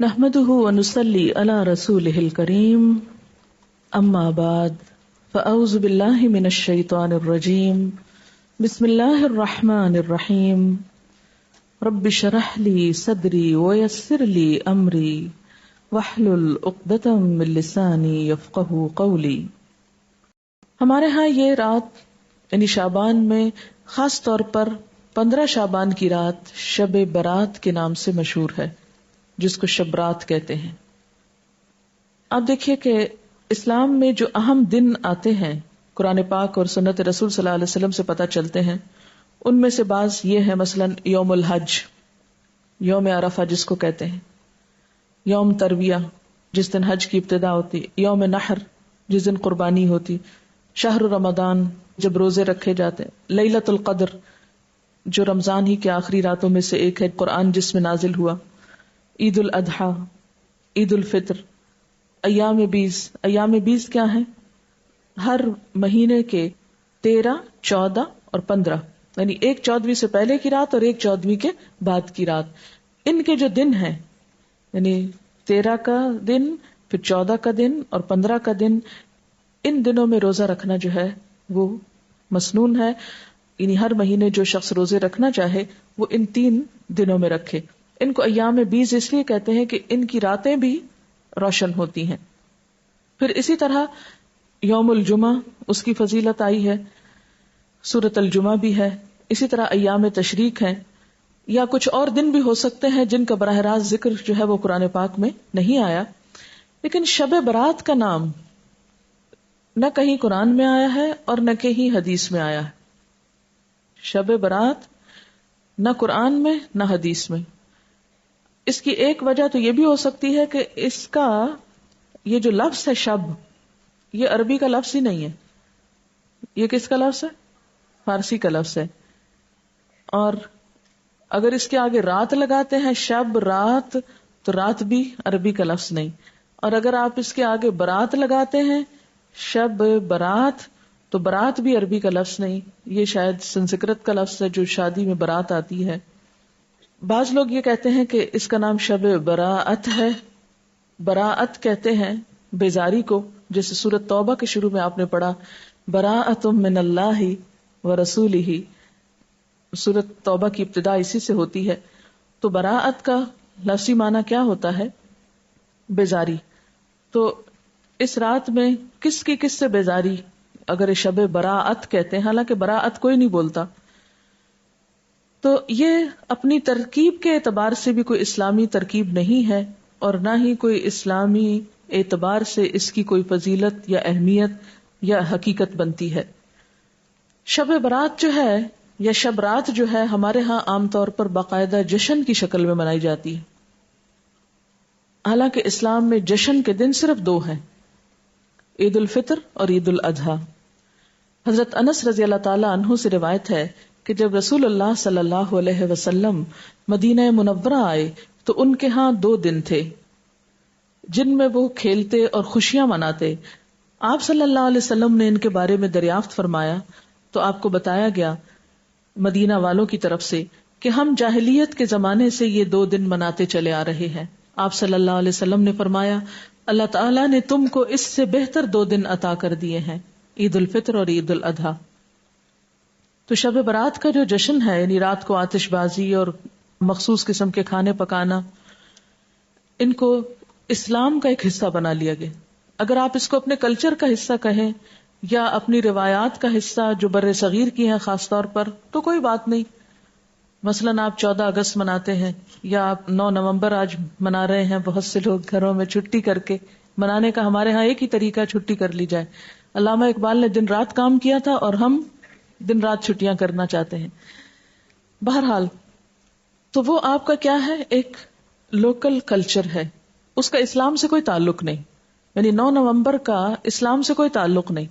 نحمده ونصلي على رسوله الكريم اما بعد فاعوذ بالله من الشيطان الرجيم بسم الله الرحمن الرحيم رب اشرح لي صدري ويسر لي امري واحلل عقدة من لساني يفقهوا قولي۔ ہمارے ہاں یہ رات یعنی شعبان میں خاص طور پر 15 شعبان کی رات شب برات کے نام سے مشہور ہے، جس کو شب رات کہتے ہیں۔ آپ دیکھیے کہ اسلام میں جو اہم دن آتے ہیں قرآن پاک اور سنت رسول صلی اللہ علیہ وسلم سے پتہ چلتے ہیں، ان میں سے بعض یہ ہے، مثلا یوم الحج، یوم عرفہ جس کو کہتے ہیں، یوم ترویہ جس دن حج کی ابتدا ہوتی، یوم نحر جس دن قربانی ہوتی، شہر رمضان جب روزے رکھے جاتے، لیلۃ القدر جو رمضان ہی کے آخری راتوں میں سے ایک ہے، قرآن جس میں نازل ہوا، عید الاضحیٰ، عید الفطر، ایام بیس۔ ایام بیس کیا ہیں؟ ہر مہینے کے 13، 14 اور 15، یعنی ایک 14ویں سے پہلے کی رات اور ایک 14ویں کے بعد کی رات، ان کے جو دن ہیں، یعنی 13 کا دن، پھر 14 کا دن اور 15 کا دن، ان دنوں میں روزہ رکھنا جو ہے وہ مسنون ہے، یعنی ہر مہینے جو شخص روزے رکھنا چاہے وہ ان 3 دنوں میں رکھے۔ ان کو ایام بیس اس لیے کہتے ہیں کہ ان کی راتیں بھی روشن ہوتی ہیں۔ پھر اسی طرح یوم الجمعہ، اس کی فضیلت آئی ہے، سورۃ الجمعہ بھی ہے، اسی طرح ایام تشریق ہیں، یا کچھ اور دن بھی ہو سکتے ہیں جن کا براہ راست ذکر جو ہے وہ قرآن پاک میں نہیں آیا، لیکن شب برات کا نام نہ کہیں قرآن میں آیا ہے اور نہ کہیں حدیث میں آیا ہے۔ شب برات نہ قرآن میں نہ حدیث میں۔ اس کی ایک وجہ تو یہ بھی ہو سکتی ہے کہ اس کا یہ جو لفظ ہے شب، یہ عربی کا لفظ ہی نہیں ہے، یہ کس کا لفظ ہے؟ فارسی کا لفظ ہے، اور اگر اس کے آگے رات لگاتے ہیں، شب رات، تو رات بھی عربی کا لفظ نہیں، اور اگر آپ اس کے آگے برات لگاتے ہیں، شب برات، تو برات بھی عربی کا لفظ نہیں، یہ شاید سنسکرت کا لفظ ہے جو شادی میں برات آتی ہے۔ بعض لوگ یہ کہتے ہیں کہ اس کا نام شب براءت ہے، براءت کہتے ہیں بیزاری کو، جیسے سورۃ توبہ کے شروع میں آپ نے پڑھا براءۃ من اللہ ورسولہ، سورۃ توبہ کی ابتدا اسی سے ہوتی ہے۔ تو براءت کا لفظی معنی کیا ہوتا ہے؟ بیزاری۔ تو اس رات میں کس سے بیزاری اگر شب براءت کہتے ہیں، حالانکہ براءت کوئی نہیں بولتا، تو یہ اپنی ترکیب کے اعتبار سے بھی کوئی اسلامی ترکیب نہیں ہے، اور نہ ہی کوئی اسلامی اعتبار سے اس کی کوئی فضیلت یا اہمیت یا حقیقت بنتی ہے۔ شب برات جو ہے یا شب رات جو ہے، ہمارے ہاں عام طور پر باقاعدہ جشن کی شکل میں منائی جاتی ہے، حالانکہ اسلام میں جشن کے دن صرف 2 ہیں، عید الفطر اور عید الاضحیٰ۔ حضرت انس رضی اللہ تعالی عنہ سے روایت ہے کہ جب رسول اللہ صلی اللہ علیہ وسلم مدینہ منورہ آئے تو ان کے ہاں 2 دن تھے جن میں وہ کھیلتے اور خوشیاں مناتے۔ آپ صلی اللہ علیہ وسلم نے ان کے بارے میں دریافت فرمایا تو آپ کو بتایا گیا مدینہ والوں کی طرف سے کہ ہم جاہلیت کے زمانے سے یہ 2 دن مناتے چلے آ رہے ہیں۔ آپ صلی اللہ علیہ وسلم نے فرمایا اللہ تعالیٰ نے تم کو اس سے بہتر 2 دن عطا کر دیے ہیں، عید الفطر اور عید الاضحیٰ۔ تو شب برات کا جو جشن ہے، یعنی رات کو آتش بازی اور مخصوص قسم کے کھانے پکانا، ان کو اسلام کا ایک حصہ بنا لیا گیا۔ اگر آپ اس کو اپنے کلچر کا حصہ کہیں یا اپنی روایات کا حصہ جو بر صغیر کی ہیں خاص طور پر، تو کوئی بات نہیں۔ مثلاً آپ 14 اگست مناتے ہیں، یا آپ 9 نومبر آج منا رہے ہیں، بہت سے لوگ گھروں میں چھٹی کر کے منانے کا ہمارے ہاں ایک ہی طریقہ چھٹی کر لی جائے۔ علامہ اقبال نے دن رات کام کیا تھا اور ہم دن رات چھٹیاں کرنا چاہتے ہیں۔ بہرحال تو وہ آپ کا کیا ہے؟ ایک لوکل کلچر ہے، اس کا اسلام سے کوئی تعلق نہیں، یعنی 9 نومبر کا اسلام سے کوئی تعلق نہیں۔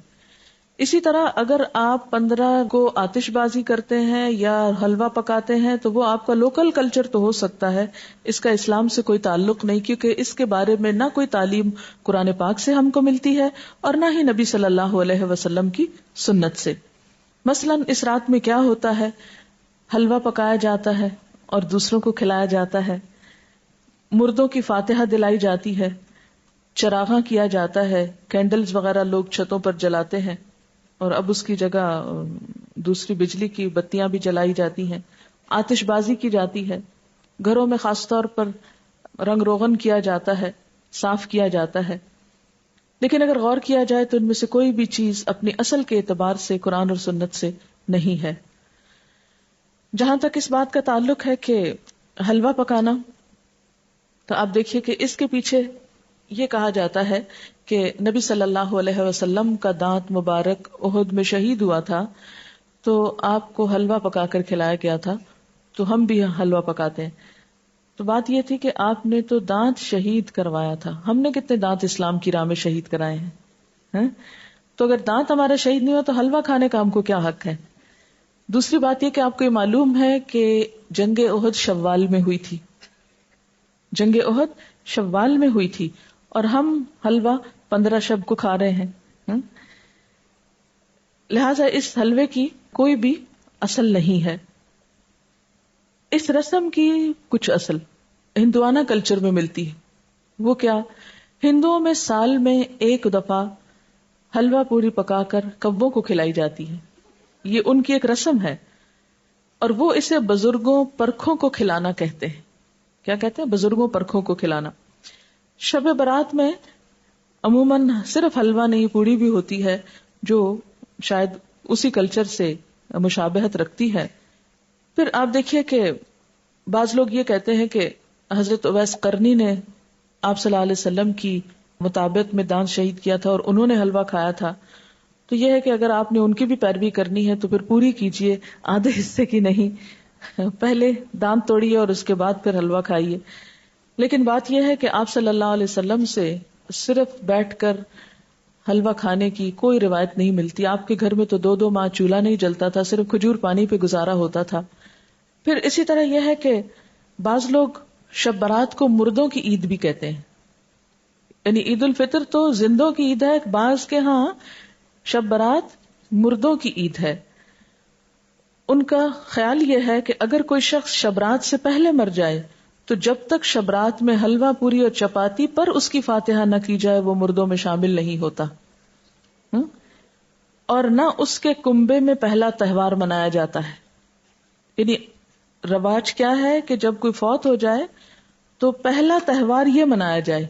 اسی طرح اگر آپ 15 کو آتش بازی کرتے ہیں یا حلوہ پکاتے ہیں تو وہ آپ کا لوکل کلچر تو ہو سکتا ہے، اس کا اسلام سے کوئی تعلق نہیں، کیونکہ اس کے بارے میں نہ کوئی تعلیم قرآن پاک سے ہم کو ملتی ہے اور نہ ہی نبی صلی اللہ علیہ وسلم کی سنت سے۔ مثلاً اس رات میں کیا ہوتا ہے؟ حلوہ پکایا جاتا ہے اور دوسروں کو کھلایا جاتا ہے۔ مردوں کی فاتحہ دلائی جاتی ہے، چراغاں کیا جاتا ہے، کینڈلز وغیرہ لوگ چھتوں پر جلاتے ہیں، اور اب اس کی جگہ دوسری بجلی کی بتیاں بھی جلائی جاتی ہیں، آتش بازی کی جاتی ہے، گھروں میں خاص طور پر رنگ روغن کیا جاتا ہے، صاف کیا جاتا ہے. لیکن اگر غور کیا جائے تو ان میں سے کوئی بھی چیز اپنی اصل کے اعتبار سے قرآن اور سنت سے نہیں ہے. جہاں تک اس بات کا تعلق ہے کہ حلوہ پکانا، تو آپ دیکھیے کہ اس کے پیچھے یہ کہا جاتا ہے کہ نبی صلی اللہ علیہ وسلم کا دانت مبارک احد میں شہید ہوا تھا تو آپ کو حلوہ پکا کر کھلایا گیا تھا، تو ہم بھی حلوہ پکاتے ہیں. تو بات یہ تھی کہ آپ نے تو دانت شہید کروایا تھا، ہم نے کتنے دانت اسلام کی راہ میں شہید کرائے ہیں؟ تو اگر دانت ہمارا شہید نہیں ہوا تو حلوہ کھانے کا ہم کو کیا حق ہے؟ دوسری بات یہ کہ آپ کو یہ معلوم ہے کہ جنگ احد شوال میں ہوئی تھی، جنگ احد شوال میں ہوئی تھی، اور ہم حلوہ 15 شب کو کھا رہے ہیں. لہذا اس حلوے کی کوئی بھی اصل نہیں ہے. اس رسم کی کچھ اصل ہندوانہ کلچر میں ملتی ہے. وہ کیا؟ ہندوؤں میں سال میں ایک دفعہ حلوہ پوری پکا کر کبوں کو کھلائی جاتی ہے. یہ ان کی ایک رسم ہے، اور وہ اسے بزرگوں پرکھوں کو کھلانا کہتے ہیں. کیا کہتے ہیں؟ بزرگوں پرکھوں کو کھلانا. شب برات میں عموماً صرف حلوہ نہیں، پوری بھی ہوتی ہے جو شاید اسی کلچر سے مشابہت رکھتی ہے. پھر آپ دیکھیے کہ بعض لوگ یہ کہتے ہیں کہ حضرت اویس قرنی نے آپ صلی اللہ علیہ وسلم کی مطابق میں دانت شہید کیا تھا اور انہوں نے حلوہ کھایا تھا. تو یہ ہے کہ اگر آپ نے ان کی بھی پیروی کرنی ہے تو پھر پوری کیجئے، آدھے حصے کی نہیں. پہلے دانت توڑیے اور اس کے بعد پھر حلوہ کھائیے. لیکن بات یہ ہے کہ آپ صلی اللہ علیہ وسلم سے صرف بیٹھ کر حلوہ کھانے کی کوئی روایت نہیں ملتی. آپ کے گھر میں تو 2 ماہ چولہا نہیں جلتا تھا، صرف کھجور پانی پہ گزارا ہوتا تھا. پھر اسی طرح یہ ہے کہ بعض لوگ شب برات کو مردوں کی عید بھی کہتے ہیں، یعنی عید الفطر تو زندوں کی عید ہے، بعض کے ہاں شب برات مردوں کی عید ہے. ان کا خیال یہ ہے کہ اگر کوئی شخص شب رات سے پہلے مر جائے تو جب تک شب رات میں حلوہ پوری اور چپاتی پر اس کی فاتحہ نہ کی جائے وہ مردوں میں شامل نہیں ہوتا، اور نہ اس کے کنبے میں پہلا تہوار منایا جاتا ہے. یعنی رواج کیا ہے کہ جب کوئی فوت ہو جائے تو پہلا تہوار یہ منایا جائے،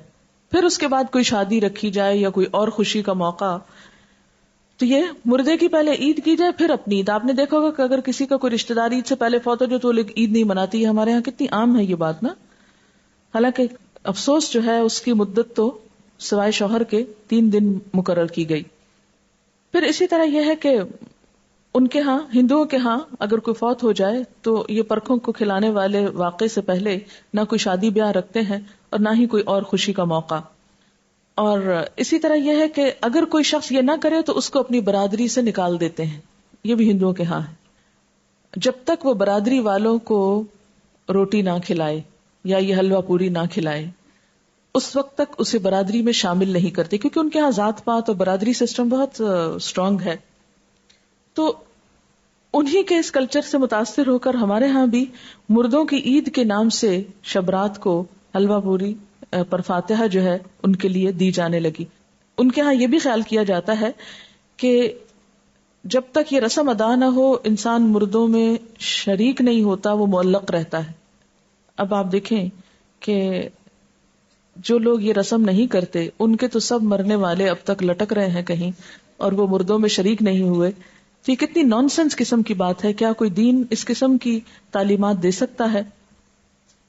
پھر اس کے بعد کوئی شادی رکھی جائے یا کوئی اور خوشی کا موقع. تو یہ مردے کی پہلے عید کی جائے پھر اپنی عید. آپ نے دیکھا ہوگا کہ اگر کسی کا کوئی رشتہ دار عید سے پہلے فوت ہو جائے تو وہ عید نہیں مناتی ہے. ہمارے یہاں کتنی عام ہے یہ بات نا. حالانکہ افسوس جو ہے اس کی مدت تو سوائے شوہر کے 3 دن مقرر کی گئی. پھر اسی طرح یہ ہے کہ ان کے ہاں، ہندوؤں کے ہاں اگر کوئی فوت ہو جائے تو یہ پرکھوں کو کھلانے والے واقعے سے پہلے نہ کوئی شادی بیاہ رکھتے ہیں اور نہ ہی کوئی اور خوشی کا موقع. اور اسی طرح یہ ہے کہ اگر کوئی شخص یہ نہ کرے تو اس کو اپنی برادری سے نکال دیتے ہیں. یہ بھی ہندوؤں کے ہاں ہے. جب تک وہ برادری والوں کو روٹی نہ کھلائے یا یہ حلوہ پوری نہ کھلائے اس وقت تک اسے برادری میں شامل نہیں کرتے، کیونکہ ان کے ہاں ذات پات اور برادری سسٹم بہت اسٹرانگ ہے. تو انہی کے اس کلچر سے متاثر ہو کر ہمارے ہاں بھی مردوں کی عید کے نام سے شبرات کو حلوہ پوری پر فاتحہ جو ہے ان کے لیے دی جانے لگی. ان کے ہاں یہ بھی خیال کیا جاتا ہے کہ جب تک یہ رسم ادا نہ ہو انسان مردوں میں شریک نہیں ہوتا، وہ معلق رہتا ہے. اب آپ دیکھیں کہ جو لوگ یہ رسم نہیں کرتے ان کے تو سب مرنے والے اب تک لٹک رہے ہیں کہیں، اور وہ مردوں میں شریک نہیں ہوئے. تو یہ کتنی نان سینس قسم کی بات ہے. کیا کوئی دین اس قسم کی تعلیمات دے سکتا ہے؟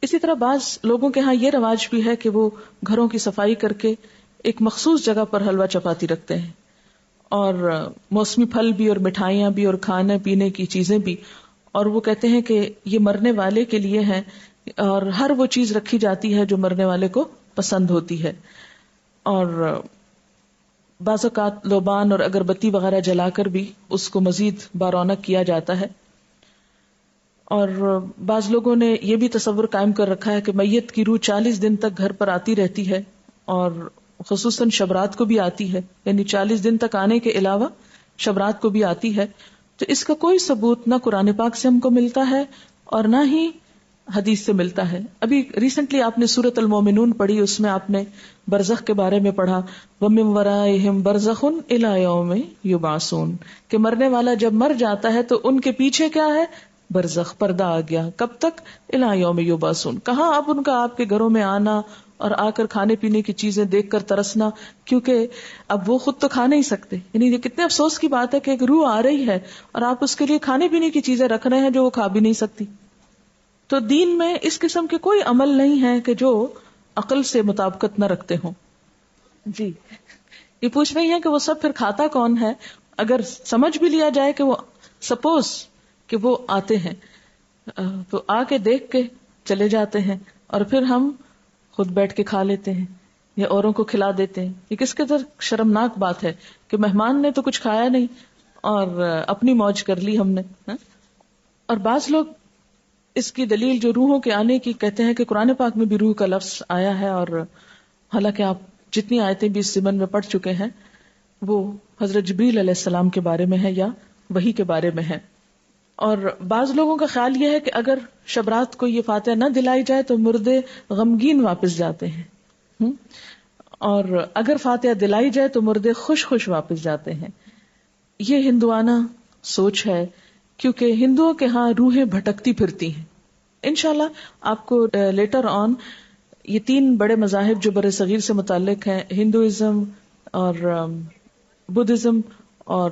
اسی طرح بعض لوگوں کے ہاں یہ رواج بھی ہے کہ وہ گھروں کی صفائی کر کے ایک مخصوص جگہ پر حلوہ چپاتی رکھتے ہیں، اور موسمی پھل بھی اور مٹھائیاں بھی اور کھانے پینے کی چیزیں بھی، اور وہ کہتے ہیں کہ یہ مرنے والے کے لیے ہیں، اور ہر وہ چیز رکھی جاتی ہے جو مرنے والے کو پسند ہوتی ہے. اور بعض اوقات لوبان اور اگربتی وغیرہ جلا کر بھی اس کو مزید بارونق کیا جاتا ہے. اور بعض لوگوں نے یہ بھی تصور قائم کر رکھا ہے کہ میت کی روح 40 دن تک گھر پر آتی رہتی ہے، اور خصوصاً شبرات کو بھی آتی ہے، یعنی 40 دن تک آنے کے علاوہ شبرات کو بھی آتی ہے. تو اس کا کوئی ثبوت نہ قرآن پاک سے ہم کو ملتا ہے اور نہ ہی حدیث سے ملتا ہے. ابھی ریسنٹلی آپ نے سورۃ المومنون پڑھی، اس میں آپ نے برزخ کے بارے میں پڑھا، وَمِن وَرَائِهِمْ بَرْزَخٌ إِلَى يَوْمِ يُبْعَثُونَ، کہ مرنے والا جب مر جاتا ہے تو ان کے پیچھے کیا ہے؟ برزخ، پردہ آ گیا. کب تک؟ إِلَى يَوْمِ يُبْعَثُونَ. کہاں اب ان کا آپ کے گھروں میں آنا اور آ کر کھانے پینے کی چیزیں دیکھ کر ترسنا، کیونکہ اب وہ خود تو کھا نہیں سکتے. یعنی یہ کتنے افسوس کی بات ہے کہ ایک روح آ رہی ہے اور آپ اس کے لیے کھانے پینے کی چیزیں رکھ رہے ہیں جو وہ کھا بھی نہیں سکتی. تو دین میں اس قسم کے کوئی عمل نہیں ہے کہ جو عقل سے مطابقت نہ رکھتے ہوں. جی یہ پوچھ رہی ہے کہ وہ سب پھر کھاتا کون ہے؟ اگر سمجھ بھی لیا جائے کہ وہ سپوز کہ وہ آتے ہیں تو آ کے دیکھ کے چلے جاتے ہیں اور پھر ہم خود بیٹھ کے کھا لیتے ہیں یا اوروں کو کھلا دیتے ہیں. یہ کس قدر شرمناک بات ہے کہ مہمان نے تو کچھ کھایا نہیں اور اپنی موج کر لی ہم نے. اور بعض لوگ اس کی دلیل جو روحوں کے آنے کی کہتے ہیں کہ قرآن پاک میں بھی روح کا لفظ آیا ہے، اور حالانکہ آپ جتنی آیتیں بھی اس ضمن میں پڑھ چکے ہیں وہ حضرت جبریل علیہ السلام کے بارے میں ہے یا وحی کے بارے میں ہے. اور بعض لوگوں کا خیال یہ ہے کہ اگر شب رات کو یہ فاتحہ نہ دلائی جائے تو مردے غمگین واپس جاتے ہیں، اور اگر فاتحہ دلائی جائے تو مردے خوش خوش واپس جاتے ہیں. یہ ہندوانہ سوچ ہے، کیونکہ ہندوؤں کے ہاں روحیں بھٹکتی پھرتی ہیں. انشاءاللہ آپ کو لیٹر آن یہ 3 بڑے مذاہب جو بر صغیر سے متعلق ہیں، ہندوازم اور بدھزم اور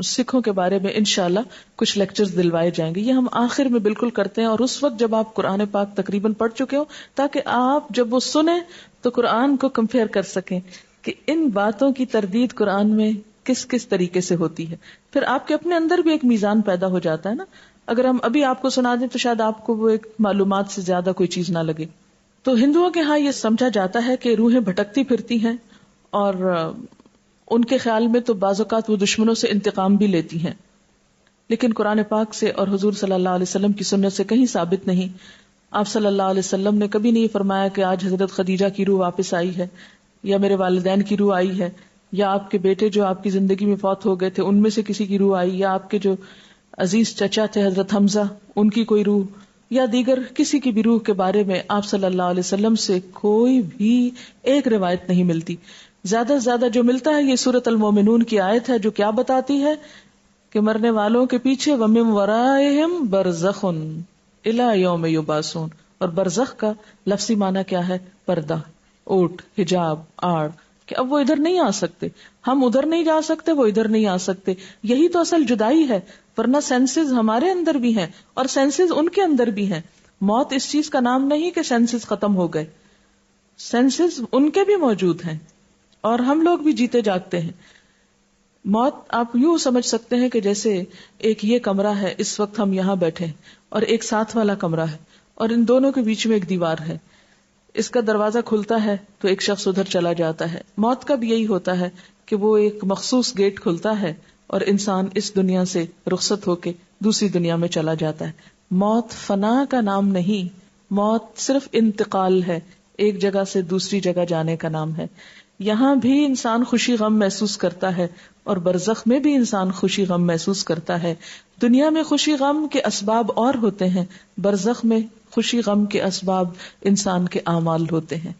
سکھوں کے بارے میں انشاءاللہ کچھ لیکچرز دلوائے جائیں گے. یہ ہم آخر میں بالکل کرتے ہیں، اور اس وقت جب آپ قرآن پاک تقریباً پڑھ چکے ہو، تاکہ آپ جب وہ سنیں تو قرآن کو کمپیئر کر سکیں کہ ان باتوں کی تردید قرآن میں کس کس طریقے سے ہوتی ہے. پھر آپ کے اپنے اندر بھی ایک میزان پیدا ہو جاتا ہے نا. اگر ہم ابھی آپ کو سنا دیں تو شاید آپ کو وہ ایک معلومات سے زیادہ کوئی چیز نہ لگے. تو ہندوؤں کے ہاں یہ سمجھا جاتا ہے کہ روحیں بھٹکتی پھرتی ہیں، اور ان کے خیال میں تو بعض اوقات وہ دشمنوں سے انتقام بھی لیتی ہیں، لیکن قرآن پاک سے اور حضور صلی اللہ علیہ وسلم کی سنت سے کہیں ثابت نہیں. آپ صلی اللہ علیہ وسلم نے کبھی نہیں فرمایا کہ آج حضرت خدیجہ کی روح واپس آئی ہے، یا میرے والدین کی روح آئی ہے، یا آپ کے بیٹے جو آپ کی زندگی میں فوت ہو گئے تھے ان میں سے کسی کی روح آئی، یا آپ کے جو عزیز چچا تھے حضرت حمزہ ان کی کوئی روح، یا دیگر کسی کی بھی روح کے بارے میں آپ صلی اللہ علیہ وسلم سے کوئی بھی ایک روایت نہیں ملتی. زیادہ سے زیادہ جو ملتا ہے یہ سورۃ المومنون کی آیت ہے جو کیا بتاتی ہے کہ مرنے والوں کے پیچھے وَمِن وَرَائِهِمْ بَرْزَخٌ إِلَى يَوْمِ يُبْعَثُونَ. اور برزخ کا لفظی معنی کیا ہے؟ پردہ، اوٹ، حجاب، آڑ، کہ اب وہ ادھر نہیں آ سکتے، ہم ادھر نہیں جا سکتے، وہ ادھر نہیں آ سکتے. یہی تو اصل جدائی ہے، ورنہ سینسز ہمارے اندر بھی ہیں اور سینسز ان کے اندر بھی ہیں. موت اس چیز کا نام نہیں کہ سینسز ختم ہو گئے، سینسز ان کے بھی موجود ہیں اور ہم لوگ بھی جیتے جاگتے ہیں. موت آپ یوں سمجھ سکتے ہیں کہ جیسے ایک یہ کمرہ ہے، اس وقت ہم یہاں بیٹھے ہیں، اور ایک ساتھ والا کمرہ ہے، اور ان دونوں کے بیچ میں ایک دیوار ہے. اس کا دروازہ کھلتا ہے تو ایک شخص ادھر چلا جاتا ہے. موت کا بھی یہی ہوتا ہے کہ وہ ایک مخصوص گیٹ کھلتا ہے اور انسان اس دنیا سے رخصت ہو کے دوسری دنیا میں چلا جاتا ہے. موت فنا کا نام نہیں، موت صرف انتقال ہے، ایک جگہ سے دوسری جگہ جانے کا نام ہے. یہاں بھی انسان خوشی غم محسوس کرتا ہے اور برزخ میں بھی انسان خوشی غم محسوس کرتا ہے. دنیا میں خوشی غم کے اسباب اور ہوتے ہیں، برزخ میں خوشی غم کے اسباب انسان کے اعمال ہوتے ہیں.